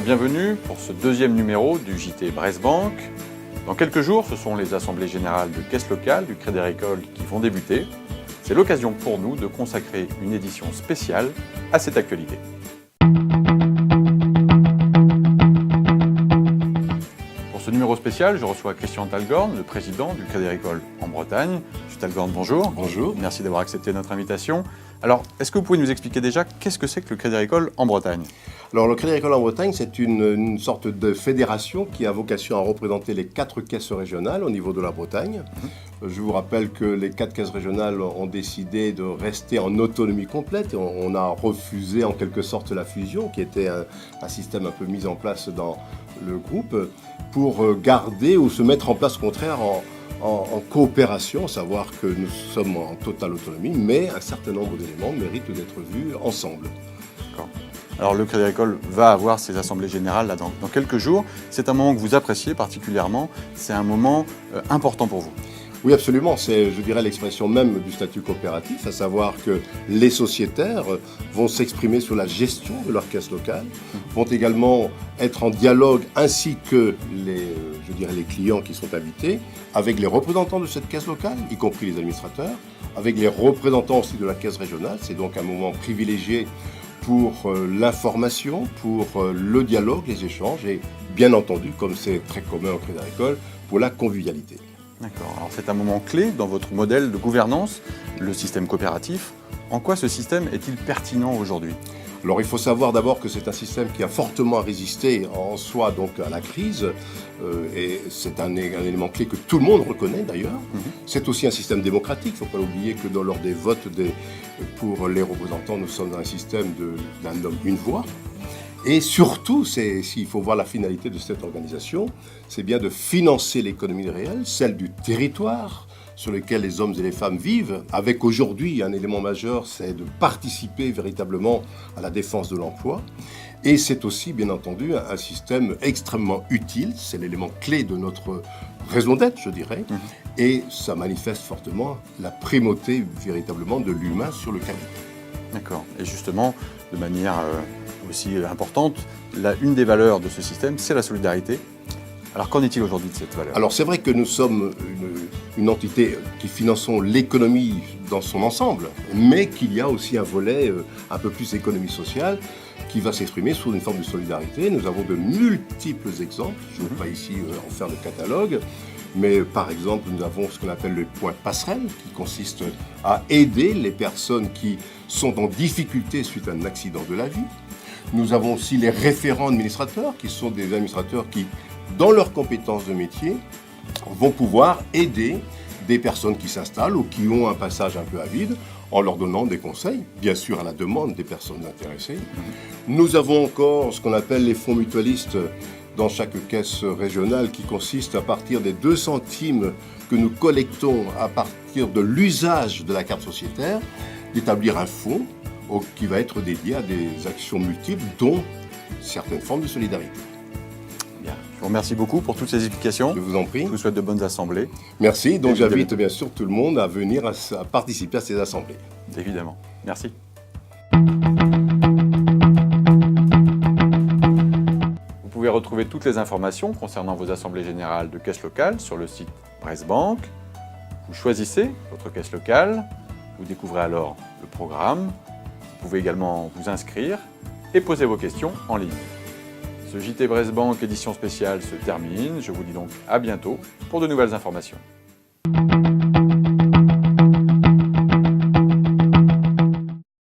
bienvenue pour ce deuxième numéro du JT Brest Bank. Dans quelques jours, ce sont les assemblées générales de caisse locale du Crédit Agricole qui vont débuter. C'est l'occasion pour nous de consacrer une édition spéciale à cette actualité. Pour ce numéro spécial, je reçois Christian Talgorn, le président du Crédit Agricole en Bretagne. Monsieur Talgorn, bonjour. Bonjour. Merci d'avoir accepté notre invitation. Alors, est-ce que vous pouvez nous expliquer déjà qu'est-ce que c'est que le Crédit Agricole en Bretagne ? Alors, le Crédit Agricole en Bretagne, c'est une sorte de fédération qui a vocation à représenter les 4 caisses régionales au niveau de la Bretagne. Je vous rappelle que les 4 caisses régionales ont décidé de rester en autonomie complète. On a refusé en quelque sorte la fusion, qui était un système un peu mis en place dans le groupe, pour garder ou se mettre en place au contraire en coopération, à savoir que nous sommes en totale autonomie, mais un certain nombre d'éléments méritent d'être vus ensemble. D'accord. Alors le Crédit Agricole va avoir ses assemblées générales là, dans quelques jours. C'est un moment que vous appréciez particulièrement, c'est un moment important pour vous. Oui, absolument. C'est, je dirais, l'expression même du statut coopératif, à savoir que les sociétaires vont s'exprimer sur la gestion de leur caisse locale, vont également être en dialogue, ainsi que les clients qui sont invités, avec les représentants de cette caisse locale, y compris les administrateurs, avec les représentants aussi de la caisse régionale. C'est donc un moment privilégié pour l'information, pour le dialogue, les échanges et, bien entendu, comme c'est très commun au Crédit Agricole, pour la convivialité. D'accord. Alors c'est un moment clé dans votre modèle de gouvernance, le système coopératif. En quoi ce système est-il pertinent aujourd'hui ? Alors il faut savoir d'abord que c'est un système qui a fortement résisté en soi donc à la crise et c'est un élément clé que tout le monde reconnaît d'ailleurs. C'est aussi un système démocratique, il ne faut pas oublier que lors des votes pour les représentants, nous sommes dans un système d'un homme, une voix. Et surtout, s'il faut voir la finalité de cette organisation, c'est bien de financer l'économie réelle, celle du territoire sur lequel les hommes et les femmes vivent, avec aujourd'hui un élément majeur, c'est de participer véritablement à la défense de l'emploi. Et c'est aussi, bien entendu, un système extrêmement utile, c'est l'élément clé de notre raison d'être, je dirais, et ça manifeste fortement la primauté véritablement de l'humain sur le capital. D'accord. Et justement, de manière aussi importante, une des valeurs de ce système, c'est la solidarité. Alors qu'en est-il aujourd'hui de cette valeur ? Alors c'est vrai que nous sommes une entité qui finançons l'économie dans son ensemble, mais qu'il y a aussi un volet un peu plus économie sociale qui va s'exprimer sous une forme de solidarité. Nous avons de multiples exemples, je ne veux pas ici en faire le catalogue, mais par exemple nous avons ce qu'on appelle le point passerelle qui consiste à aider les personnes qui sont en difficulté suite à un accident de la vie. Nous avons aussi les référents administrateurs qui sont des administrateurs qui, dans leurs compétences de métier, vont pouvoir aider des personnes qui s'installent ou qui ont un passage un peu à vide en leur donnant des conseils, bien sûr à la demande des personnes intéressées. Nous avons encore ce qu'on appelle les fonds mutualistes dans chaque caisse régionale qui consiste à partir des 2 centimes que nous collectons à partir de l'usage de la carte sociétaire, d'établir un fonds qui va être dédié à des actions multiples, dont certaines formes de solidarité. Bien. Je vous remercie beaucoup pour toutes ces explications. Je vous en prie. Je vous souhaite de bonnes assemblées. Merci. Donc j'invite bien sûr tout le monde à venir à participer à ces assemblées. Évidemment. Merci. Vous pouvez retrouver toutes les informations concernant vos assemblées générales de caisse locale sur le site Brest Bank. Vous choisissez votre caisse locale. Vous découvrez alors le programme. Vous pouvez également vous inscrire et poser vos questions en ligne. Ce JT Brest Bank édition spéciale se termine. Je vous dis donc à bientôt pour de nouvelles informations.